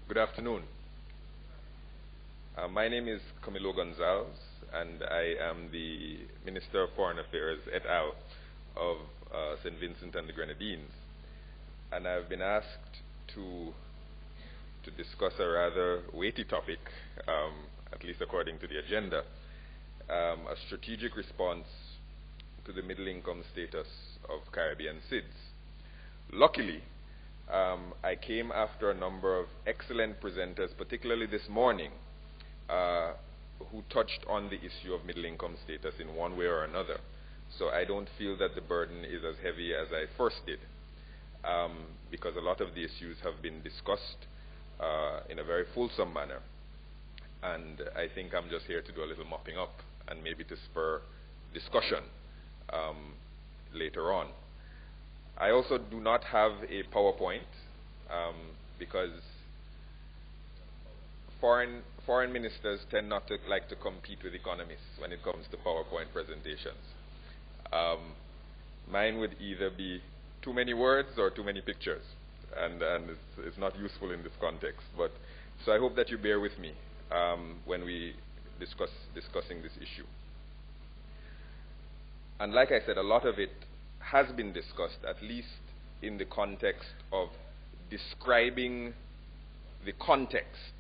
Good afternoon. My name is Camillo Gonsalves, and I am the Minister of Foreign Affairs et al. Of St. Vincent and the Grenadines. And I've been asked to discuss a rather weighty topic, at least according to the agenda, a strategic response to the middle-income status of Caribbean SIDS. Luckily, I came after a number of excellent presenters, particularly this morning, who touched on the issue of middle-income status in one way or another. So I don't feel that the burden is as heavy as I first did, because a lot of the issues have been discussed in a very fulsome manner. And I think I'm just here to do a little mopping up and maybe to spur discussion later on. I also do not have a PowerPoint because foreign ministers tend not to like to compete with economists when it comes to PowerPoint presentations. Mine would either be too many words or too many pictures, and it's not useful in this context. But so I hope that you bear with me when we discussing this issue. And like I said, a lot of it has been discussed, at least in the context of describing the context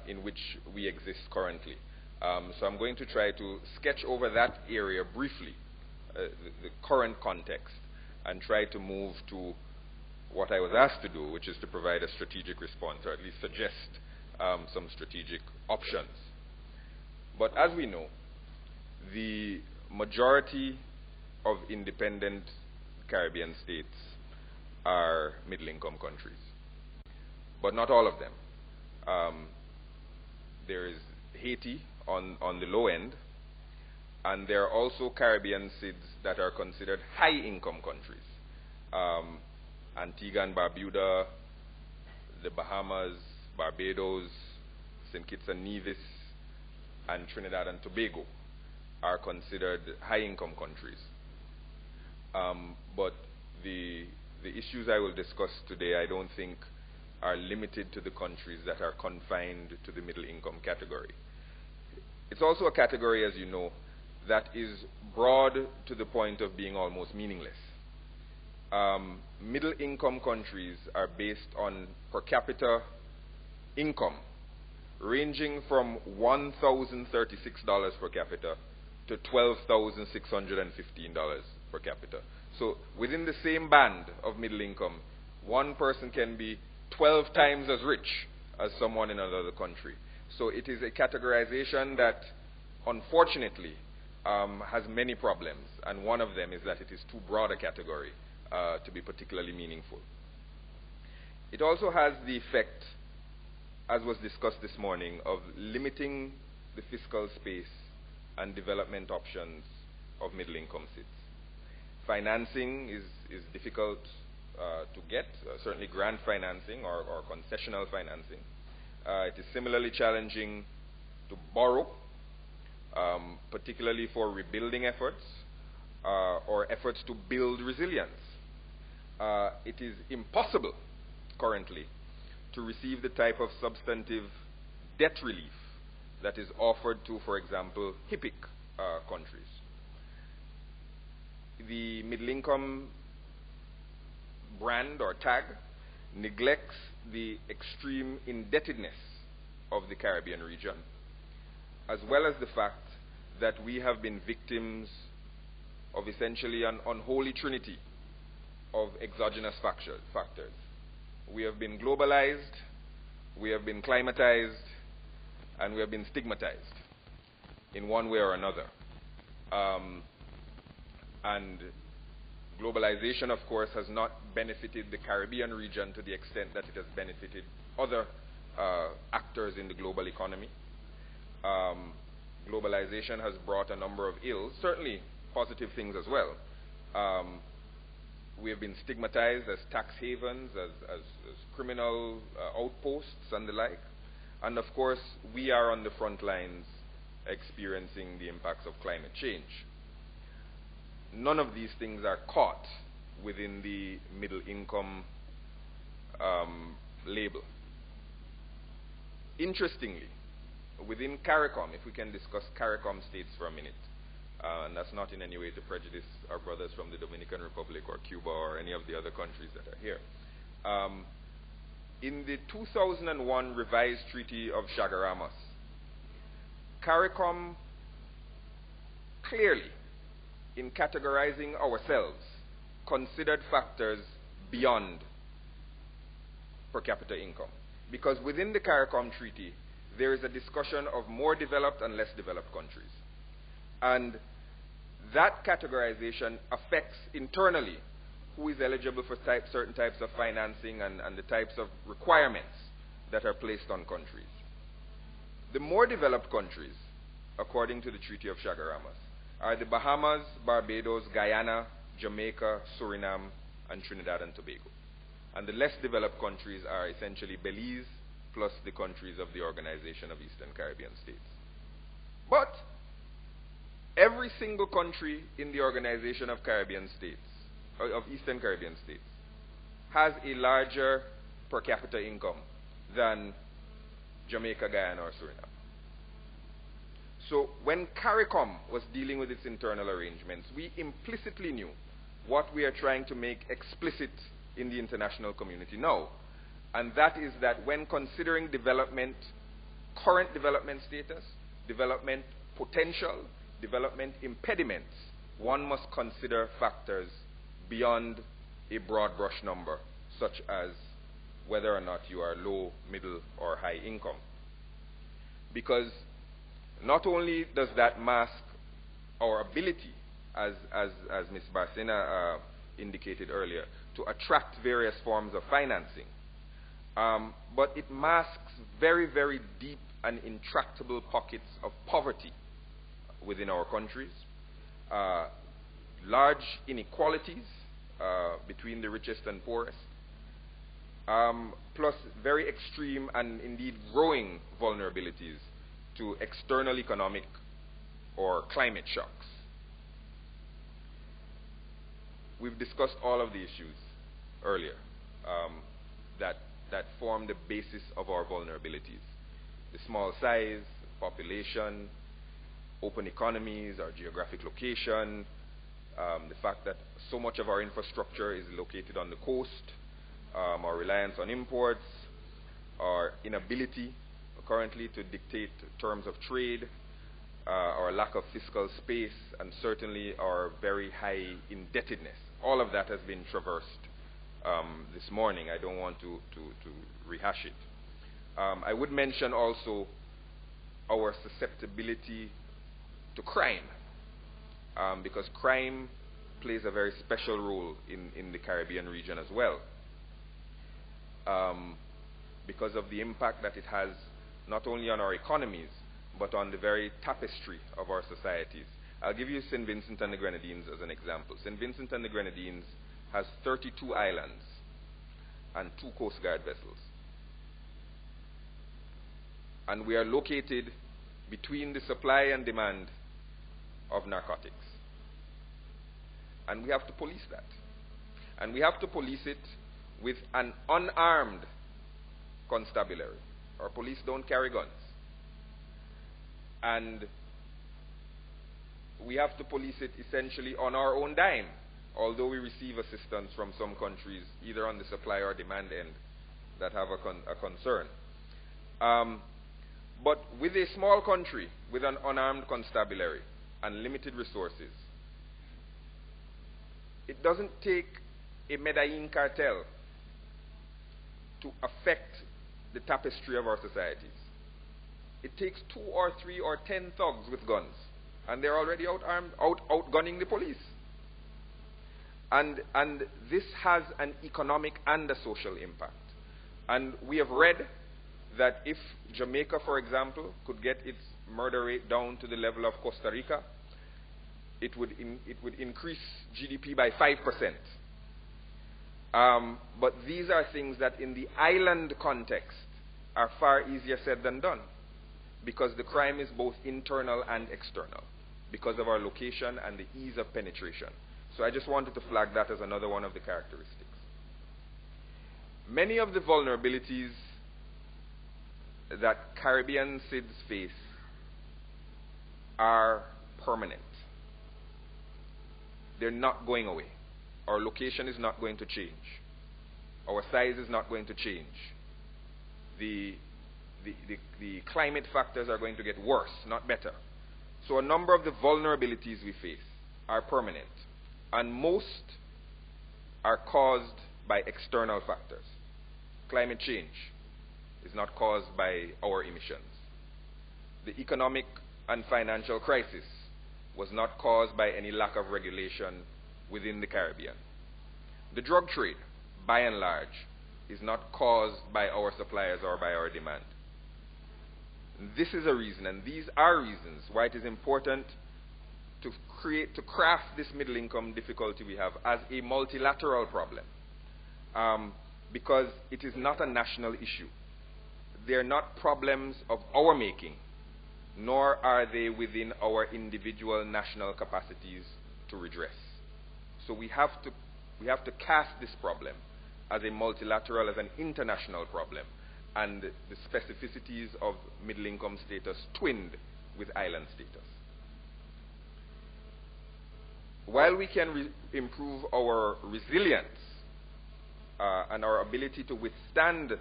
in which we exist currently. So I'm going to try to sketch over that area briefly, the current context, and try to move to what I was asked to do, which is to provide a strategic response, or at least suggest some strategic options. But as we know, the majority of independent Caribbean states are middle-income countries, but not all of them. There is Haiti on the low end, and there are also Caribbean SIDS that are considered high-income countries. Antigua and Barbuda, the Bahamas, Barbados, St. Kitts and Nevis, and Trinidad and Tobago are considered high-income countries. But the issues I will discuss today, I don't think are limited to the countries that are confined to the middle-income category. It's also a category, as you know, that is broad to the point of being almost meaningless. Middle-income countries are based on per capita income ranging from $1,036 per capita to $12,615 per capita. So within the same band of middle income, one person can be 12 times as rich as someone in another country. So it is a categorization that, unfortunately, has many problems, and one of them is that it is too broad a category to be particularly meaningful. It also has the effect, as was discussed this morning, of limiting the fiscal space and development options of middle-income SIDS. Financing is difficult to get, certainly grant financing or concessional financing. It is similarly challenging to borrow, particularly for rebuilding efforts or efforts to build resilience. It is impossible currently to receive the type of substantive debt relief that is offered to, for example, HIPIC countries. The middle-income brand or tag neglects the extreme indebtedness of the Caribbean region, as well as the fact that we have been victims of essentially an unholy trinity of exogenous factors. We have been globalized, we have been climatized, and we have been stigmatized in one way or another. And globalization, of course, has not benefited the Caribbean region to the extent that it has benefited other actors in the global economy. Globalization has brought a number of ills, certainly positive things as well. We have been stigmatized as tax havens, as criminal outposts and the like. And of course, we are on the front lines experiencing the impacts of climate change. None of these things are caught within the middle income label. Interestingly, within CARICOM, if we can discuss CARICOM states for a minute, and that's not in any way to prejudice our brothers from the Dominican Republic or Cuba or any of the other countries that are here. In the 2001 revised Treaty of Chaguaramas, CARICOM clearly, in categorizing ourselves, considered factors beyond per capita income. Because within the CARICOM Treaty, there is a discussion of more developed and less developed countries. And that categorization affects internally who is eligible for certain types of financing and the types of requirements that are placed on countries. The more developed countries, according to the Treaty of Chaguaramas, are the Bahamas, Barbados, Guyana, Jamaica, Suriname, and Trinidad and Tobago. And the less developed countries are essentially Belize plus the countries of the Organization of Eastern Caribbean States. But every single country in the Organization of Caribbean States, of Eastern Caribbean States, has a larger per capita income than Jamaica, Guyana, or Suriname. So when CARICOM was dealing with its internal arrangements, we implicitly knew what we are trying to make explicit in the international community now. And that is that when considering development, current development status, development potential, development impediments, one must consider factors beyond a broad brush number, such as whether or not you are low, middle, or high income. Because not only does that mask our ability, as Ms. Barcena indicated earlier, to attract various forms of financing, but it masks very, very deep and intractable pockets of poverty within our countries, large inequalities between the richest and poorest, plus very extreme and indeed growing vulnerabilities to external economic or climate shocks. We've discussed all of the issues earlier that form the basis of our vulnerabilities. The small size, population, open economies, our geographic location, the fact that so much of our infrastructure is located on the coast, our reliance on imports, our inability currently to dictate terms of trade, our lack of fiscal space, and certainly our very high indebtedness. All of that has been traversed this morning. I don't want to rehash it. I would mention also our susceptibility to crime, because crime plays a very special role in the Caribbean region as well, because of the impact that it has not only on our economies, but on the very tapestry of our societies. I'll give you St. Vincent and the Grenadines as an example. St. Vincent and the Grenadines has 32 islands and 2 Coast Guard vessels. And we are located between the supply and demand of narcotics. And we have to police that. And we have to police it with an unarmed constabulary. Our police don't carry guns. And we have to police it essentially on our own dime, although we receive assistance from some countries, either on the supply or demand end, that have a concern. But with a small country, with an unarmed constabulary and limited resources, it doesn't take a Medellin cartel to affect the tapestry of our societies. It takes 2 or 3 or 10 thugs with guns, and they're already outgunning the police. And this has an economic and a social impact. And we have read that if Jamaica, for example, could get its murder rate down to the level of Costa Rica, it would increase GDP by 5%. But these are things that in the island context are far easier said than done, because the crime is both internal and external, because of our location and the ease of penetration. So I just wanted to flag that as another one of the characteristics. Many of the vulnerabilities that Caribbean SIDS face are permanent. They're not going away. Our location is not going to change. Our size is not going to change. The climate factors are going to get worse, not better. So a number of the vulnerabilities we face are permanent, and most are caused by external factors. Climate change is not caused by our emissions. The economic and financial crisis was not caused by any lack of regulation within the Caribbean. The drug trade, by and large, is not caused by our suppliers or by our demand. This is a reason, and these are reasons why it is important to craft this middle income difficulty we have as a multilateral problem, because it is not a national issue. They are not problems of our making, nor are they within our individual national capacities to redress. So we have to cast this problem as a multilateral, as an international problem, and the specificities of middle income status twinned with island status. While we can improve our resilience and our ability to withstand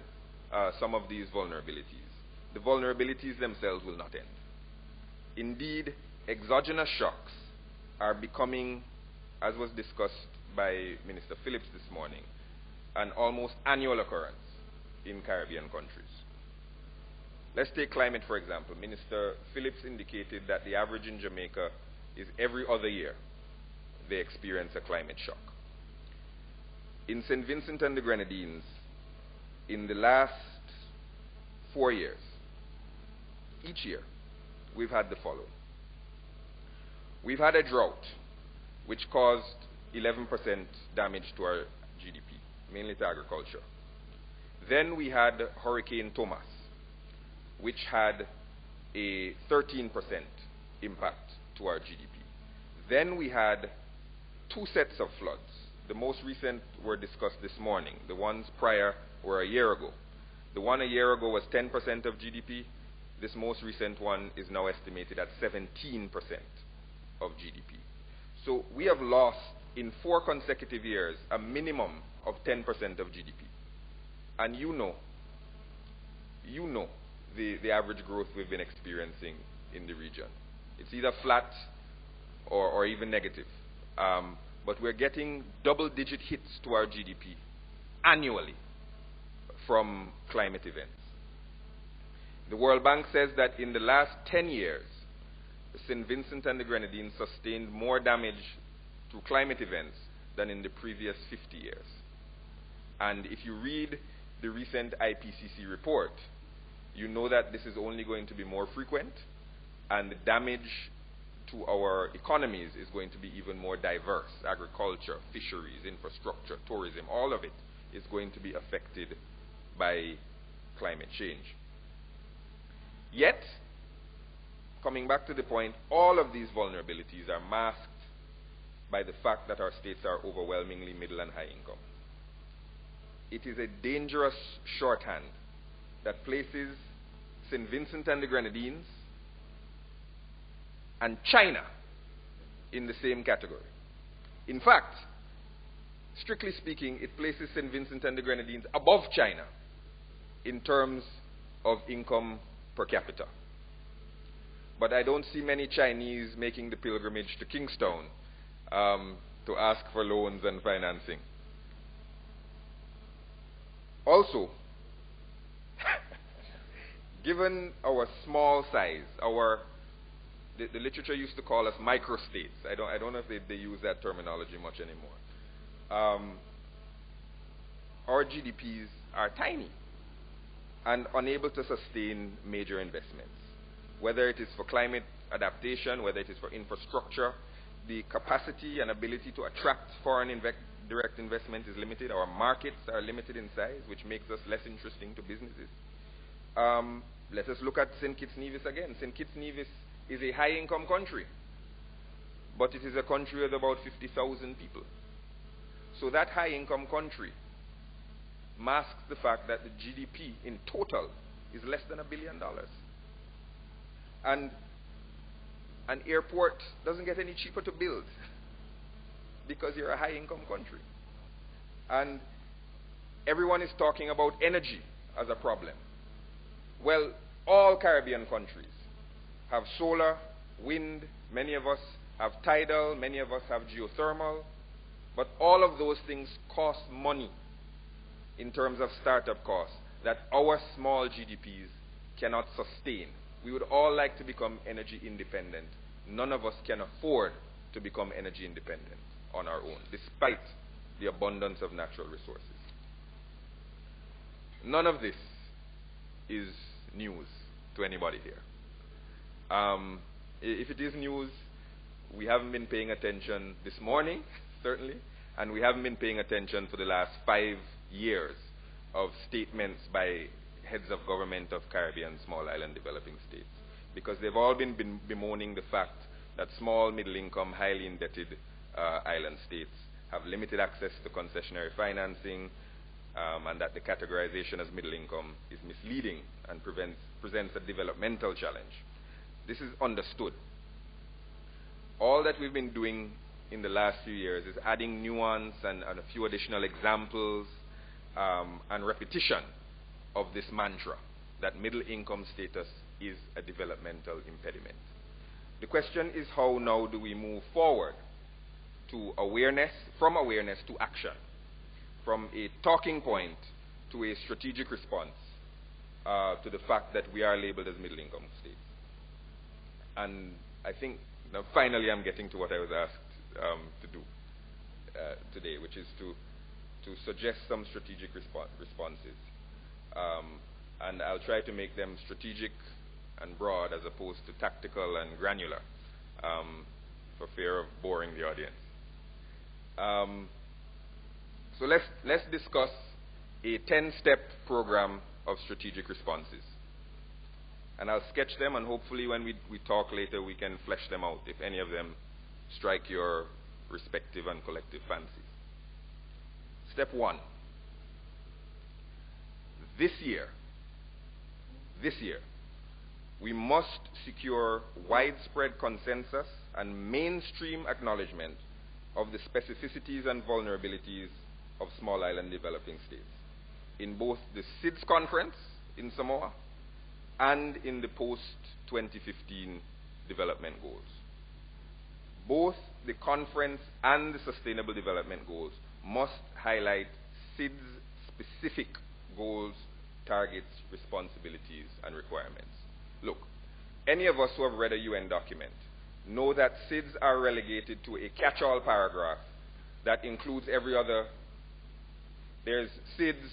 some of these vulnerabilities, the vulnerabilities themselves will not end. Indeed, exogenous shocks are becoming, as was discussed by Minister Phillips this morning, an almost annual occurrence in Caribbean countries. Let's take climate, for example. Minister Phillips indicated that the average in Jamaica is every other year they experience a climate shock. In St. Vincent and the Grenadines, in the last 4 years, each year, we've had the following. We've had a drought which caused 11% damage to our GDP, mainly to agriculture. Then we had Hurricane Thomas, which had a 13% impact to our GDP. Then we had 2 sets of floods. The most recent were discussed this morning. The ones prior were a year ago. The one a year ago was 10% of GDP. This most recent one is now estimated at 17% of GDP. So we have lost in 4 consecutive years a minimum of 10% of GDP. And you know the average growth we've been experiencing in the region. It's either flat or even negative. But we're getting double-digit hits to our GDP annually from climate events. The World Bank says that in the last 10 years, St. Vincent and the Grenadines sustained more damage through climate events than in the previous 50 years. And if you read the recent IPCC report, you know that this is only going to be more frequent, and the damage to our economies is going to be even more diverse. Agriculture, fisheries, infrastructure, tourism, all of it is going to be affected by climate change. Yet, coming back to the point, all of these vulnerabilities are masked by the fact that our states are overwhelmingly middle and high income. It is a dangerous shorthand that places St. Vincent and the Grenadines and China in the same category. In fact, strictly speaking, it places St. Vincent and the Grenadines above China in terms of income per capita. But I don't see many Chinese making the pilgrimage to Kingston to ask for loans and financing. Also, given our small size, the literature used to call us microstates. I don't know if they use that terminology much anymore. Our GDPs are tiny and unable to sustain major investments. Whether it is for climate adaptation, whether it is for infrastructure, the capacity and ability to attract foreign direct investment is limited. Our markets are limited in size, which makes us less interesting to businesses. Let us look at St. Kitts Nevis again. St. Kitts Nevis is a high-income country, but it is a country with about 50,000 people. So that high-income country masks the fact that the GDP in total is less than $1 billion. And an airport doesn't get any cheaper to build because you're a high-income country. And everyone is talking about energy as a problem. Well, all Caribbean countries have solar, wind, many of us have tidal, many of us have geothermal, but all of those things cost money in terms of startup costs that our small GDPs cannot sustain. We would all like to become energy independent. None of us can afford to become energy independent on our own, despite the abundance of natural resources. None of this is news to anybody here. If it is news, we haven't been paying attention this morning, certainly, and we haven't been paying attention for the last 5 years of statements by heads of government of Caribbean small island developing states, because they've all been bemoaning the fact that small, middle-income, highly indebted island states have limited access to concessionary financing, and that the categorization as middle income is misleading and presents a developmental challenge. This is understood. All that we've been doing in the last few years is adding nuance and a few additional examples and repetition of this mantra that middle income status is a developmental impediment. The question is, how now do we move forward to awareness, from awareness to action, from a talking point to a strategic response to the fact that we are labeled as middle income states. And I think now finally I'm getting to what I was asked to do today, which is to suggest some strategic responses. And I'll try to make them strategic and broad as opposed to tactical and granular, for fear of boring the audience. So let's discuss a 10-step program of strategic responses. And I'll sketch them, and hopefully when we talk later, we can flesh them out if any of them strike your respective and collective fancies. Step 1. This year, we must secure widespread consensus and mainstream acknowledgement of the specificities and vulnerabilities of small island developing states in both the SIDS conference in Samoa and in the post-2015 development goals. Both the conference and the Sustainable Development Goals must highlight SIDS-specific goals, targets, responsibilities, and requirements. Look, any of us who have read a UN document know that SIDS are relegated to a catch-all paragraph that includes every other. There's SIDS,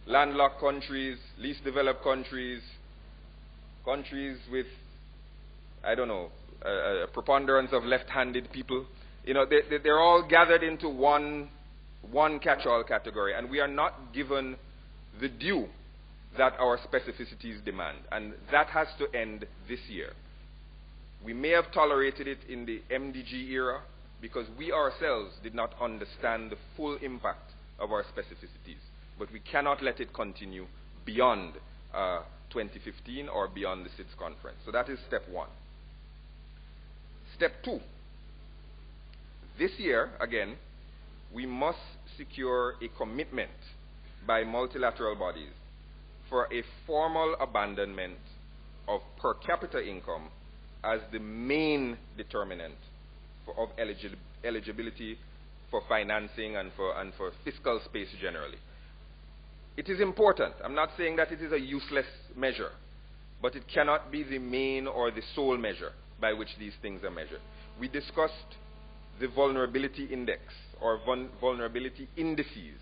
landlocked countries, least developed countries, countries with, I don't know, a preponderance of left-handed people. You know, they're all gathered into one catch-all category, and we are not given the due that our specificities demand, and that has to end this year. We may have tolerated it in the MDG era because we ourselves did not understand the full impact of our specificities, but we cannot let it continue beyond 2015 or beyond the SIDS conference. So that is step 1. Step 2. This year, again, we must secure a commitment by multilateral bodies for a formal abandonment of per capita income as the main determinant of eligibility for financing and for fiscal space generally. It is important. I'm not saying that it is a useless measure, but it cannot be the main or the sole measure by which these things are measured. We discussed the vulnerability index or vulnerability indices,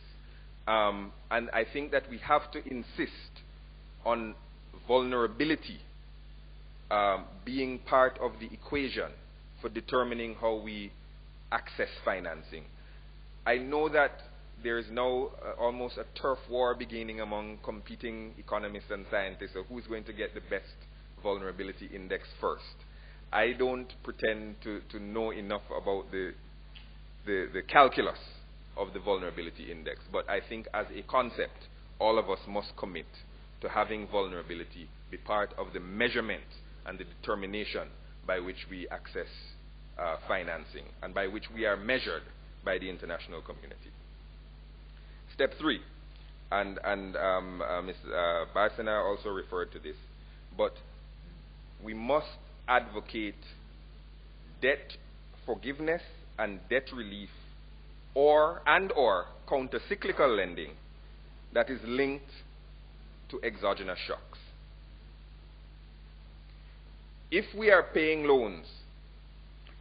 and I think that we have to insist on vulnerability being part of the equation for determining how we access financing. I know that there is now almost a turf war beginning among competing economists and scientists of who's going to get the best vulnerability index first. I don't pretend to know enough about the calculus of the vulnerability index, but I think as a concept, all of us must commit to having vulnerability be part of the measurement and the determination by which we access financing and by which we are measured by the international community. Step 3, and Ms. Barsena also referred to this, but we must advocate debt forgiveness and debt relief or counter-cyclical lending that is linked to exogenous shocks. If we are paying loans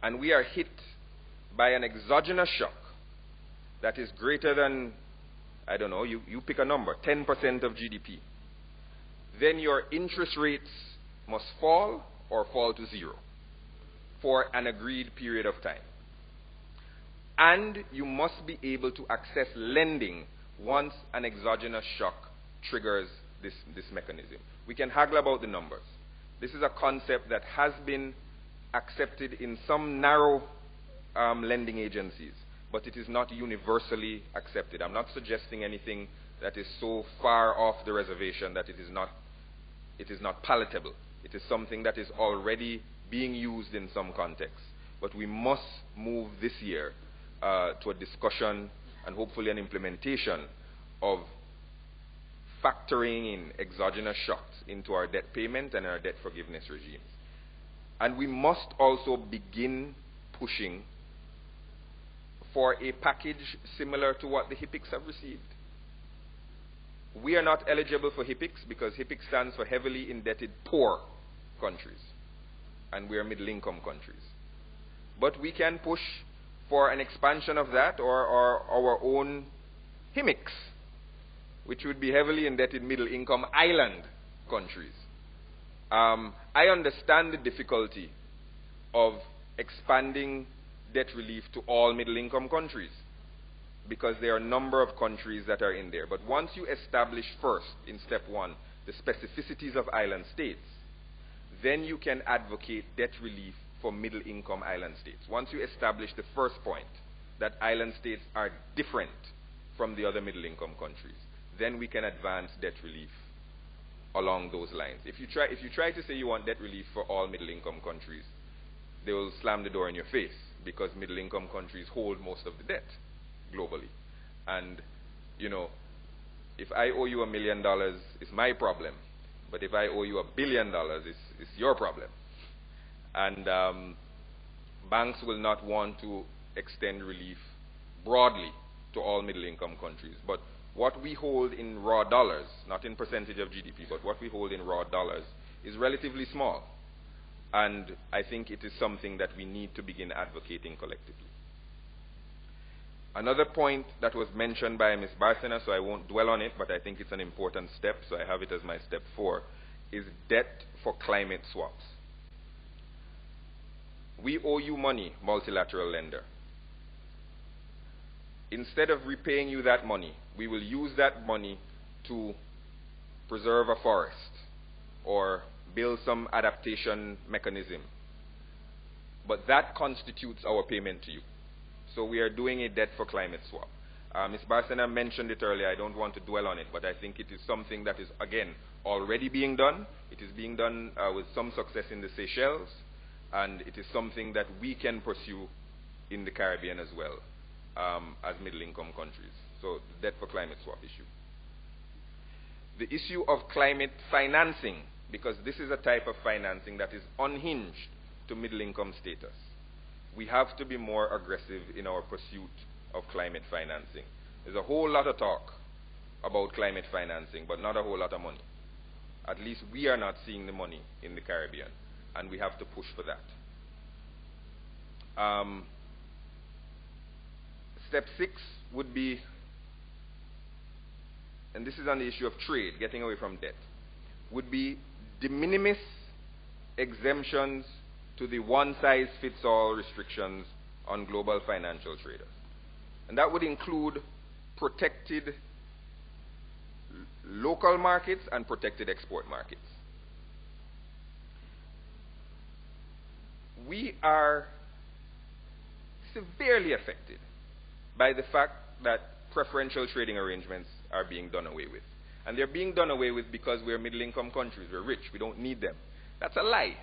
and we are hit by an exogenous shock that is greater than, I don't know, you pick a number, 10% of GDP, then your interest rates must fall or fall to 0 for an agreed period of time. And you must be able to access lending once an exogenous shock triggers this mechanism. We can haggle about the numbers. This is a concept that has been accepted in some narrow lending agencies, but it is not universally accepted. I'm not suggesting anything that is so far off the reservation that it is not palatable. It is something that is already being used in some contexts. But we must move this year to a discussion and hopefully an implementation of factoring in exogenous shocks into our debt payment and our debt forgiveness regimes. And we must also begin pushing for a package similar to what the HIPICs have received. We are not eligible for HIPICs because HIPIC stands for heavily indebted poor countries, and we are middle-income countries. But we can push for an expansion of that or our own HIMICs, which would be heavily indebted middle-income island countries. I understand the difficulty of expanding debt relief to all middle-income countries because there are a number of countries that are in there. But once you establish first, in step 1, the specificities of island states, then you can advocate debt relief for middle-income island states. Once you establish the first point, that island states are different from the other middle-income countries, then we can advance debt relief along those lines. If you try to say you want debt relief for all middle-income countries, they will slam the door in your face because middle-income countries hold most of the debt globally. And, you know, if I owe you $1 million, it's my problem. But if I owe you $1 billion, it's your problem. And banks will not want to extend relief broadly to all middle-income countries. But what we hold in raw dollars, not in percentage of GDP, but what we hold in raw dollars is relatively small. And I think it is something that we need to begin advocating collectively. Another point that was mentioned by Ms. Barsena, so I won't dwell on it, but I think it's an important step, so I have it as my step 4, is debt for climate swaps. We owe you money, multilateral lender. Instead of repaying you that money, we will use that money to preserve a forest or build some adaptation mechanism. But that constitutes our payment to you. So we are doing a debt for climate swap. Ms. Barsena mentioned it earlier. I don't want to dwell on it, but I think it is something that is, again, already being done. It is being done with some success in the Seychelles, and it is something that we can pursue in the Caribbean as well, as middle-income countries. So the debt for climate swap issue. The issue of climate financing, because this is a type of financing that is unhinged to middle-income status. We have to be more aggressive in our pursuit of climate financing. There's a whole lot of talk about climate financing, but not a whole lot of money. At least we are not seeing the money in the Caribbean, and we have to push for that. Step 6 would be, and this is on the issue of trade, getting away from debt, would be de minimis exemptions to the one-size-fits-all restrictions on global financial traders. And that would include protected local markets and protected export markets. We are severely affected by the fact that preferential trading arrangements are being done away with. And they're being done away with because we're middle-income countries. We're rich. We don't need them. That's a lie.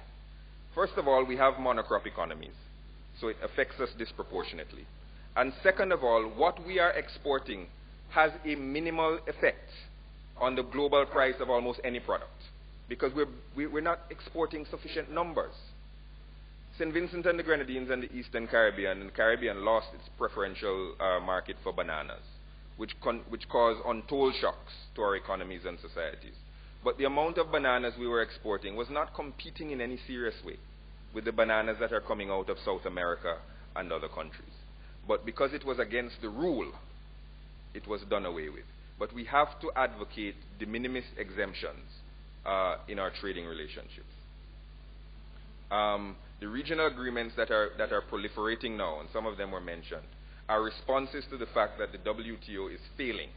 First of all, we have monocrop economies, so it affects us disproportionately. And second of all, what we are exporting has a minimal effect on the global price of almost any product, because we're not exporting sufficient numbers. St. Vincent and the Grenadines and the Eastern Caribbean, and the Caribbean lost its preferential market for bananas, which caused untold shocks to our economies and societies. But the amount of bananas we were exporting was not competing in any serious way with the bananas that are coming out of South America and other countries. But because it was against the rule, it was done away with. But we have to advocate de minimis exemptions in our trading relationships. The regional agreements that are proliferating now, and some of them were mentioned, are responses to the fact that the WTO is failing,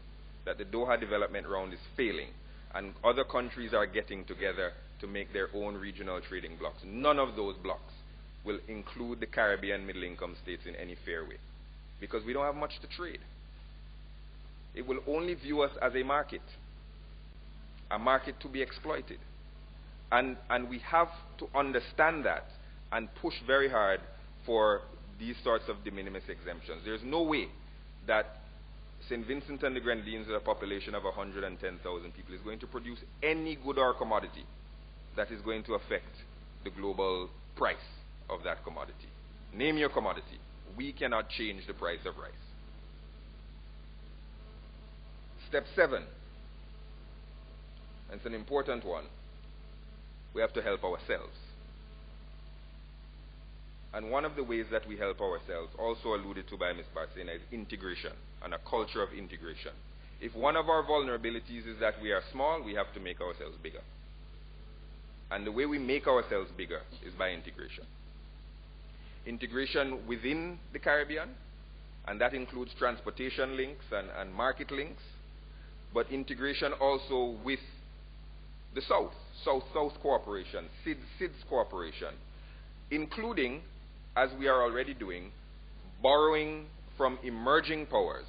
that the Doha Development Round is failing, and other countries are getting together to make their own regional trading blocs. None of those blocs will include the Caribbean middle-income states in any fair way, because we don't have much to trade. It will only view us as a market to be exploited. And we have to understand that and push very hard for these sorts of de minimis exemptions. There's no way that St. Vincent and the Grenadines, with a population of 110,000 people, is going to produce any good or commodity that is going to affect the global price of that commodity. Name your commodity. We cannot change the price of rice. Step 7, and it's an important one, we have to help ourselves. And one of the ways that we help ourselves, also alluded to by Ms. Barsena, is integration, and a culture of integration. If one of our vulnerabilities is that we are small, we have to make ourselves bigger. And the way we make ourselves bigger is by integration. Integration within the Caribbean, and that includes transportation links and market links, but integration also with the South, South-South cooperation, SIDS cooperation, including, as we are already doing, borrowing from emerging powers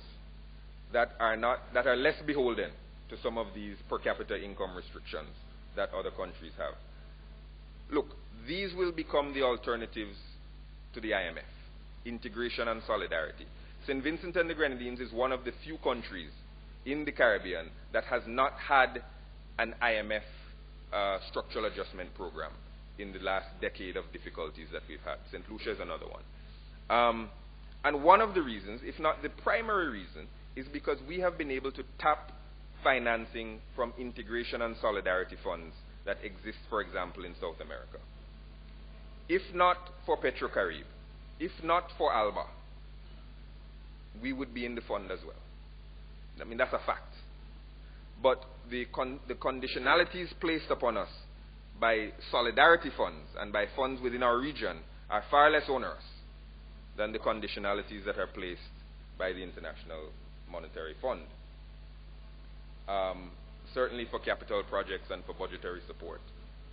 that are less beholden to some of these per capita income restrictions that other countries have. Look, these will become the alternatives to the IMF, integration and solidarity. St. Vincent and the Grenadines is one of the few countries in the Caribbean that has not had an IMF structural adjustment program in the last decade of difficulties that we've had. St. Lucia is another one. And one of the reasons, if not the primary reason, is because we have been able to tap financing from integration and solidarity funds that exist, for example, in South America. If not for Petrocaribe, if not for ALBA, we would be in the fund as well. I mean, that's a fact. But the conditionalities placed upon us by solidarity funds and by funds within our region are far less onerous than the conditionalities that are placed by the International Monetary Fund. Certainly for capital projects and for budgetary support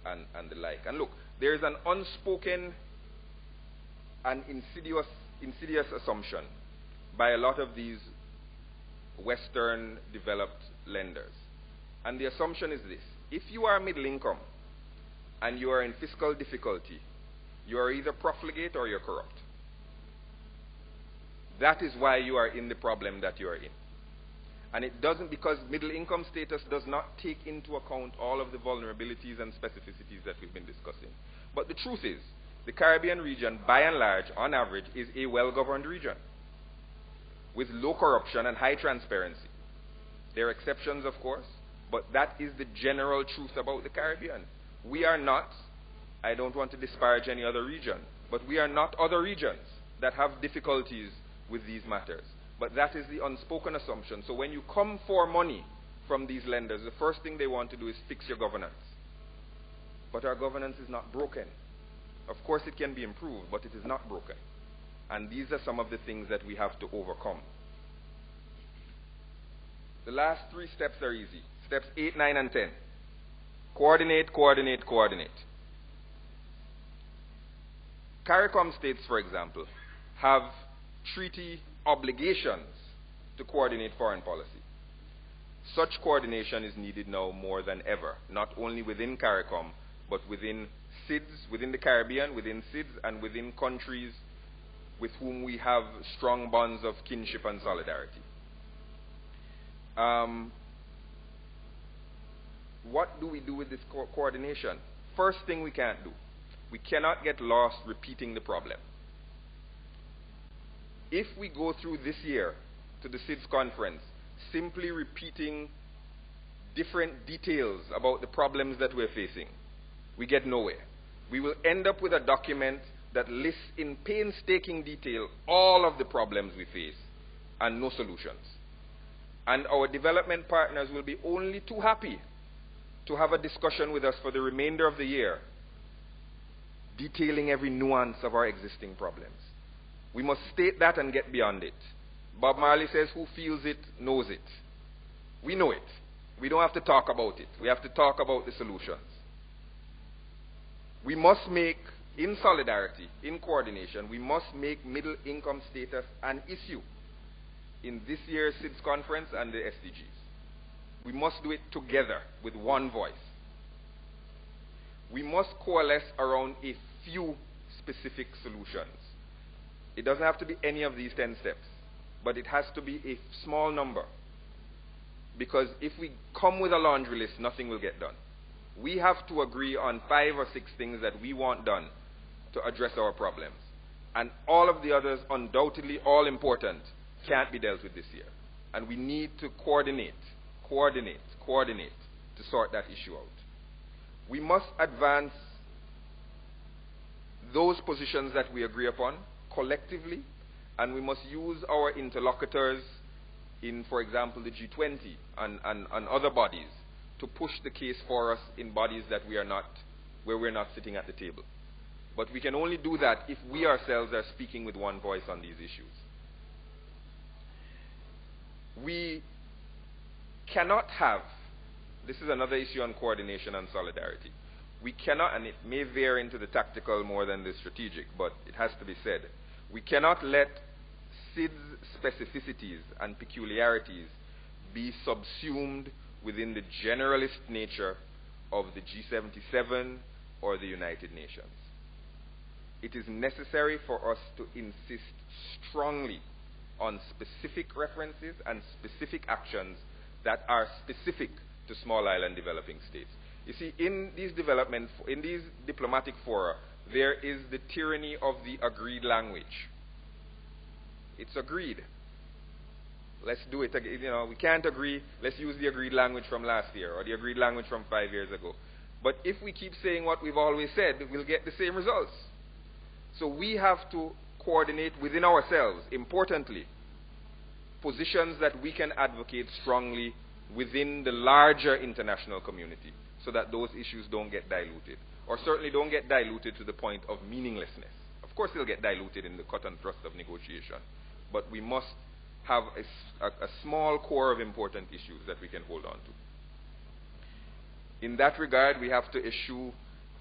and the like. And look, there is an unspoken and insidious assumption by a lot of these Western developed lenders. And the assumption is this: if you are middle income and you are in fiscal difficulty, you are either profligate or you're corrupt. That is why you are in the problem that you are in. And it doesn't, because middle income status does not take into account all of the vulnerabilities and specificities that we've been discussing. But the truth is, the Caribbean region, by and large, on average, is a well-governed region with low corruption and high transparency. There are exceptions, of course, but that is the general truth about the Caribbean. We are not, I don't want to disparage any other region, but we are not other regions that have difficulties with these matters. But that is the unspoken assumption. So when you come for money from these lenders, the first thing they want to do is fix your governance. But our governance is not broken. Of course it can be improved, but it is not broken. And these are some of the things that we have to overcome. The last 3 steps are easy. Steps 8, 9, and 10. Coordinate, coordinate, coordinate. CARICOM states, for example, have treaty obligations to coordinate foreign policy. Such coordination is needed now more than ever, not only within CARICOM, but within SIDS, within the Caribbean, within SIDS, and within countries with whom we have strong bonds of kinship and solidarity. What do we do with this coordination? First thing we can't do, we cannot get lost repeating the problem. If we go through this year to the SIDS conference simply repeating different details about the problems that we're facing, we get nowhere. We will end up with a document that lists in painstaking detail all of the problems we face and no solutions. And our development partners will be only too happy to have a discussion with us for the remainder of the year, detailing every nuance of our existing problems. We must state that and get beyond it. Bob Marley says, who feels it knows it. We know it. We don't have to talk about it. We have to talk about the solutions. We must make, in solidarity, in coordination, we must make middle income status an issue in this year's SIDS conference and the SDGs. We must do it together with one voice. We must coalesce around a few specific solutions. It doesn't have to be any of these 10 steps, but it has to be a small number. Because if we come with a laundry list, nothing will get done. We have to agree on 5 or 6 things that we want done to address our problems. And all of the others, undoubtedly all important, can't be dealt with this year. And we need to coordinate to sort that issue out. We must advance those positions that we agree upon collectively, and we must use our interlocutors in, for example, the G20 and other bodies to push the case for us in bodies that we are not, where we're not sitting at the table. But we can only do that if we ourselves are speaking with one voice on these issues. We cannot have, this is another issue on coordination and solidarity. We cannot, and it may veer into the tactical more than the strategic, but it has to be said, we cannot let SIDS specificities and peculiarities be subsumed within the generalist nature of the G77 or the United Nations. It is necessary for us to insist strongly on specific references and specific actions that are specific to small island developing states. You see, in these diplomatic fora, there is the tyranny of the agreed language. It's agreed. Let's do it. You know, we can't agree. Let's use the agreed language from last year or the agreed language from 5 years ago. But if we keep saying what we've always said, we'll get the same results. So we have to coordinate within ourselves, importantly, positions that we can advocate strongly within the larger international community so that those issues don't get diluted, or certainly don't get diluted to the point of meaninglessness. Of course they'll get diluted in the cut and thrust of negotiation, but we must have a small core of important issues that we can hold on to. In that regard, we have to eschew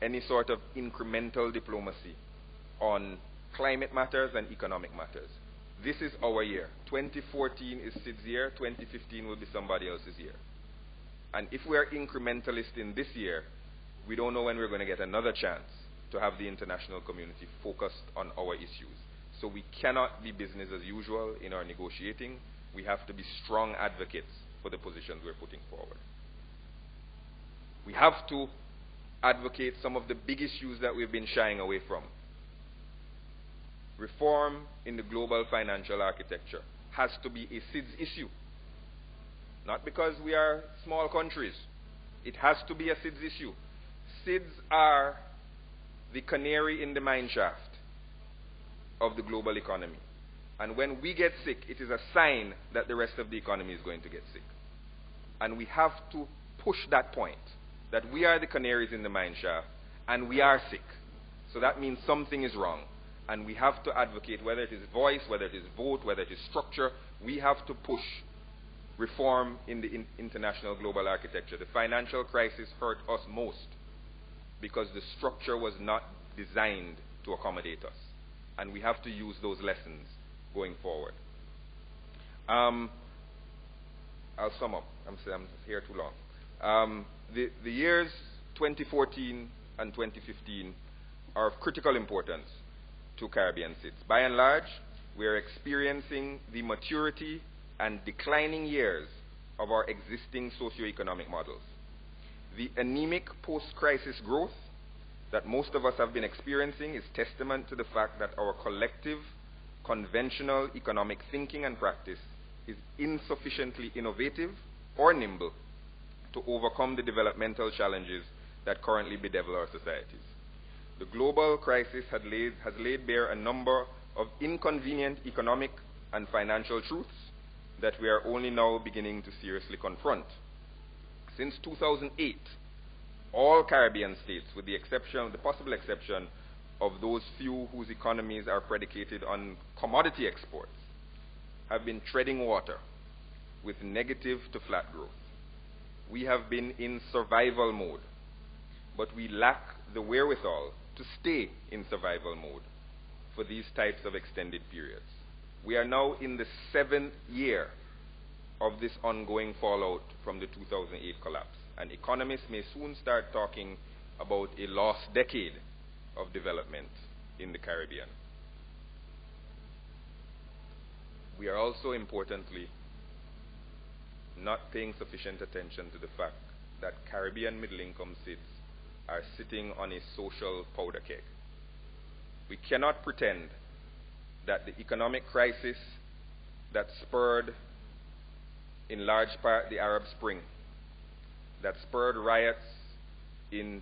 any sort of incremental diplomacy on climate matters and economic matters. This is our year. 2014 is SID's year. 2015 will be somebody else's year. And if we are incrementalist in this year, we don't know when we're going to get another chance to have the international community focused on our issues. So we cannot be business as usual in our negotiating. We have to be strong advocates for the positions we're putting forward. We have to advocate some of the big issues that we've been shying away from. Reform in the global financial architecture has to be a SIDS issue. Not because we are small countries. It has to be a SIDS issue. SIDS are the canary in the mine shaft of the global economy. And when we get sick, it is a sign that the rest of the economy is going to get sick. And we have to push that point, that we are the canaries in the mine shaft, and we are sick. So that means something is wrong. And we have to advocate, whether it is voice, whether it is vote, whether it is structure, we have to push reform in the international global architecture. The financial crisis hurt us most because the structure was not designed to accommodate us. And we have to use those lessons going forward. I'll sum up. I'm here too long. The years 2014 and 2015 are of critical importance to Caribbean SIDS. By and large, we are experiencing the maturity and declining years of our existing socioeconomic models. The anemic post-crisis growth that most of us have been experiencing is testament to the fact that our collective, conventional economic thinking and practice is insufficiently innovative or nimble to overcome the developmental challenges that currently bedevil our societies. The global crisis has laid bare a number of inconvenient economic and financial truths that we are only now beginning to seriously confront. Since 2008, all Caribbean states, with the possible exception of those few whose economies are predicated on commodity exports, have been treading water with negative to flat growth. We have been in survival mode, but we lack the wherewithal to stay in survival mode for these types of extended periods. We are now in the 7th year of this ongoing fallout from the 2008 collapse, and economists may soon start talking about a lost decade of development in the Caribbean. We are also, importantly, not paying sufficient attention to the fact that Caribbean middle-income SIDS are sitting on a social powder keg. We cannot pretend that the economic crisis that spurred, in large part, the Arab Spring, that spurred riots in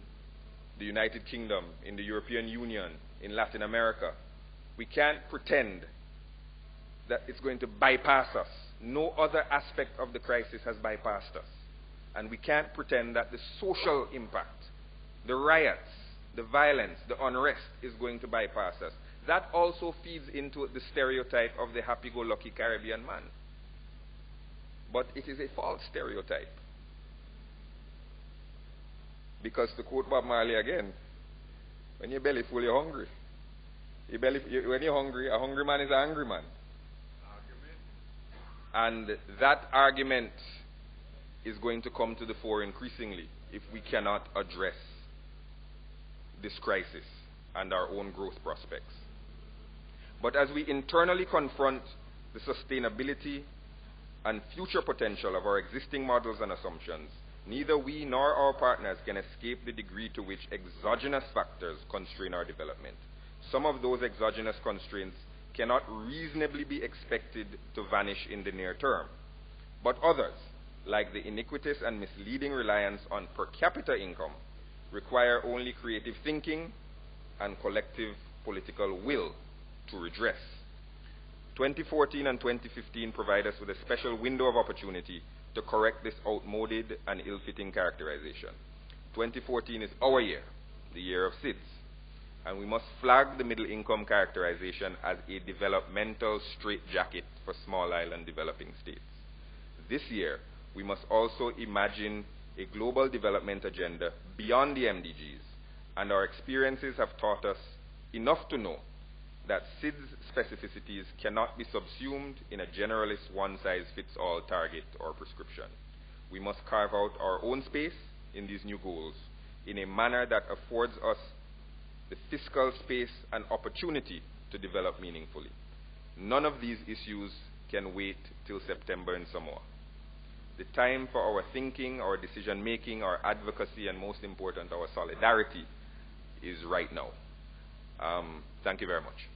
the United Kingdom, in the European Union, in Latin America, we can't pretend that it's going to bypass us. No other aspect of the crisis has bypassed us. And we can't pretend that the social impact, the riots, the violence, the unrest is going to bypass us. That also feeds into the stereotype of the happy-go-lucky Caribbean man. But it is a false stereotype. Because to quote Bob Marley again, when your belly full, you're hungry. When you're hungry, a hungry man is an angry man. And that argument is going to come to the fore increasingly if we cannot address this crisis and our own growth prospects. But as we internally confront the sustainability and future potential of our existing models and assumptions, neither we nor our partners can escape the degree to which exogenous factors constrain our development. Some of those exogenous constraints cannot reasonably be expected to vanish in the near term. But others, like the iniquitous and misleading reliance on per capita income, require only creative thinking and collective political will to redress. 2014 and 2015 provide us with a special window of opportunity to correct this outmoded and ill-fitting characterization. 2014 is our year, the year of SIDS, and we must flag the middle-income characterization as a developmental straitjacket for small island developing states. This year, we must also imagine a global development agenda beyond the MDGs, and our experiences have taught us enough to know that SIDS specificities cannot be subsumed in a generalist one-size-fits-all target or prescription. We must carve out our own space in these new goals in a manner that affords us the fiscal space and opportunity to develop meaningfully. None of these issues can wait till September in Samoa. The time for our thinking, our decision-making, our advocacy, and most important, our solidarity is right now. Thank you very much.